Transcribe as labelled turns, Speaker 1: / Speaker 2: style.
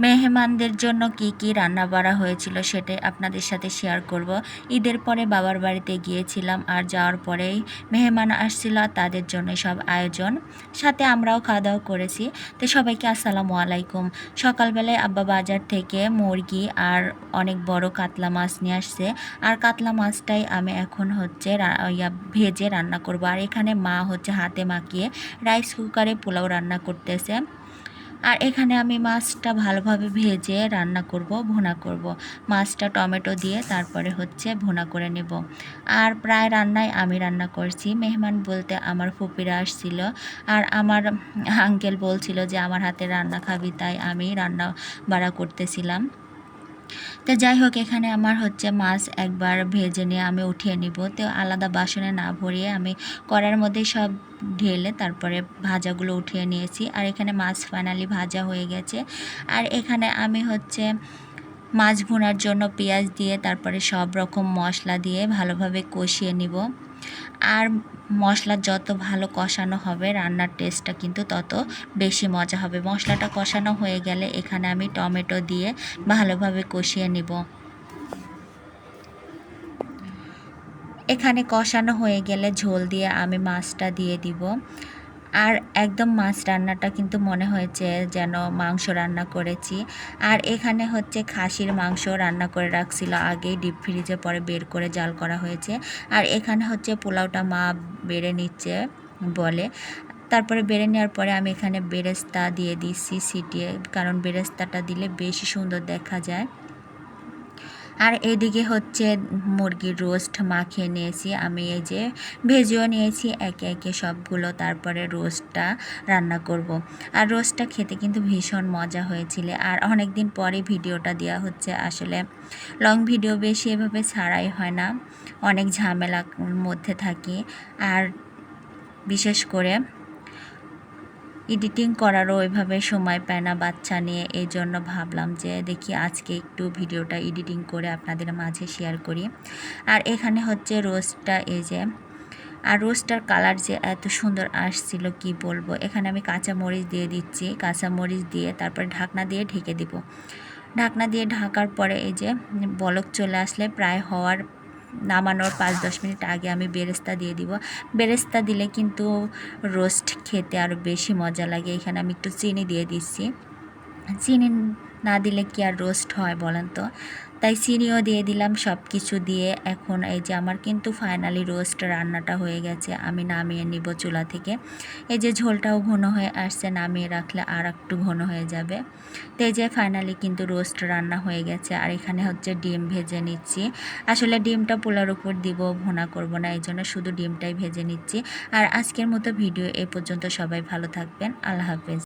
Speaker 1: মেহমানদের জন্য কি কি রান্না বাড়া হয়েছিল সেটাই আপনাদের সাথে শেয়ার করব। ঈদের পরে বাবার বাড়িতে গিয়েছিলাম, আর যাওয়ার পরেই মেহমান আসছিল, তাদের জন্য সব আয়োজন, সাথে আমরাও খাওয়া দাওয়া করেছি। তো সবাইকে আসসালামু আলাইকুম। সকালবেলায় আব্বা বাজার থেকে মুরগি আর অনেক বড় কাতলা মাছ নিয়ে আসছে, আর কাতলা মাছটাই আমি এখন হচ্ছে ভেজে রান্না করব। আর এখানে মা হচ্ছে হাতে মাখিয়ে রাইস কুকারে পোলাও রান্না করতেছে। আর এখানে আমি মাছটা ভালোভাবে ভেজে রান্না করব, ভুনা করব। মাছটা টমেটো দিয়ে তারপরে হচ্ছে ভুনা করে নেব। আর প্রায় রান্নায় আমি রান্না করছি। মেহমান বলতে আমার ফুপিরা আসছিল, আর আমার আঙ্কেল বলছিল যে আমার হাতে রান্না খাবি, তাই আমি রান্না বাড়া করতেছিলাম। তো যাই হোক, এখানে আমার হচ্ছে মাছ একবার ভেজে নিয়ে আমি উঠিয়ে নিব। তো আলাদা বাসনে না ভরিয়ে আমি কড়াইয়ের মধ্যে সব ঢেলে তারপরে ভাজাগুলো উঠিয়ে নিয়েছি। আর এখানে মাছ ফাইনালি ভাজা হয়ে গেছে। আর এখানে আমি হচ্ছে মাছ ভুনার জন্য পেঁয়াজ দিয়ে তারপরে সব রকম মশলা দিয়ে ভালোভাবে কষিয়ে নিব। আর মশলা যত ভালো কষানো হবে রান্নার টেস্টটা কিন্তু তত বেশি মজা হবে। মশলাটা কষানো হয়ে গেলে এখানে আমি টমেটো দিয়ে ভালোভাবে কষিয়ে নিব। এখানে কষানো হয়ে গেলে ঝোল দিয়ে আমি মাছটা দিয়ে দিব। আর একদম মাছ রান্নাটা কিন্তু মনে হয়েছে যেন মাংস রান্না করেছি। আর এখানে হচ্ছে খাসির মাংস রান্না করে রাখছিল আগেই ডিপ ফ্রিজে, পরে বের করে জাল করা হয়েছে। আর এখানে হচ্ছে পোলাওটা মা বেড়ে নিচ্ছে বলে। তারপরে বেড়ে নেওয়ার পরে আমি এখানে বেরেস্তা দিয়ে দিচ্ছি ছিটিয়ে, কারণ বেরেস্তাটা দিলে বেশি সুন্দর দেখা যায়। আর এদিকে হচ্ছে মুরগির রোস্ট মাখিয়ে নিয়েছি আমি, এই যে ভেজেও নিয়েছি একে একে সবগুলো। তারপরে রোস্টটা রান্না করব। আর রোস্টটা খেতে কিন্তু ভীষণ মজা হয়েছিল। আর অনেক দিন পরে ভিডিওটা দেওয়া হচ্ছে, আসলে লং ভিডিও বেশি এভাবে ছাড়াই হয় না, অনেক ঝামেলার মধ্যে থাকি। আর বিশেষ করে এডিটিং করারও ওইভাবে সময় পায় না বাচ্চা নিয়ে, এই জন্য ভাবলাম যে দেখি আজকে একটু ভিডিওটা এডিটিং করে আপনাদের মাঝে শেয়ার করি। আর এখানে হচ্ছে রোস্টটা, এই যে, আর রোস্টার কালার যে এত সুন্দর আসছিল কি বলবো। এখানে আমি কাঁচামরিচ দিয়ে দিচ্ছি, কাঁচামরিচ দিয়ে তারপরে ঢাকনা দিয়ে ঢেকে দিব। ঢাকনা দিয়ে ঢাকার পরে এই যে বলক চলে আসলে প্রায় হওয়ার নামানোর 5-10 মিনিট আগে আমি বেরেস্তা দিয়ে দিব। বেরেস্তা দিলে কিন্তু রোস্ট খেতে আরও বেশি মজা লাগে। এখানে আমি একটু চিনি দিয়ে দিচ্ছি। চিনি না দিলে কি আর রোস্ট হয় বলেন তো, তাই চিনিও দিয়ে দিলাম। সব কিছু দিয়ে এখন এই যে আমার কিন্তু ফাইনালি রোস্ট রান্নাটা হয়ে গেছে। আমি নামিয়ে নিব চুলা থেকে। এই যে ঝোলটাও ঘন হয়ে আসছে, নামিয়ে রাখলে আর একটু ঘন হয়ে যাবে। তো এই যে ফাইনালি কিন্তু রোস্ট রান্না হয়ে গেছে। আর এখানে হচ্ছে ডিম ভেজে নিচ্ছি। আসলে ডিমটা পোলার উপর দিব, ভুনা করব না, এই জন্য শুধু ডিমটাই ভেজে নিচ্ছি। আর আজকের মতো ভিডিও এ পর্যন্ত। সবাই ভালো থাকবেন, আল্লাহ হাফেজ।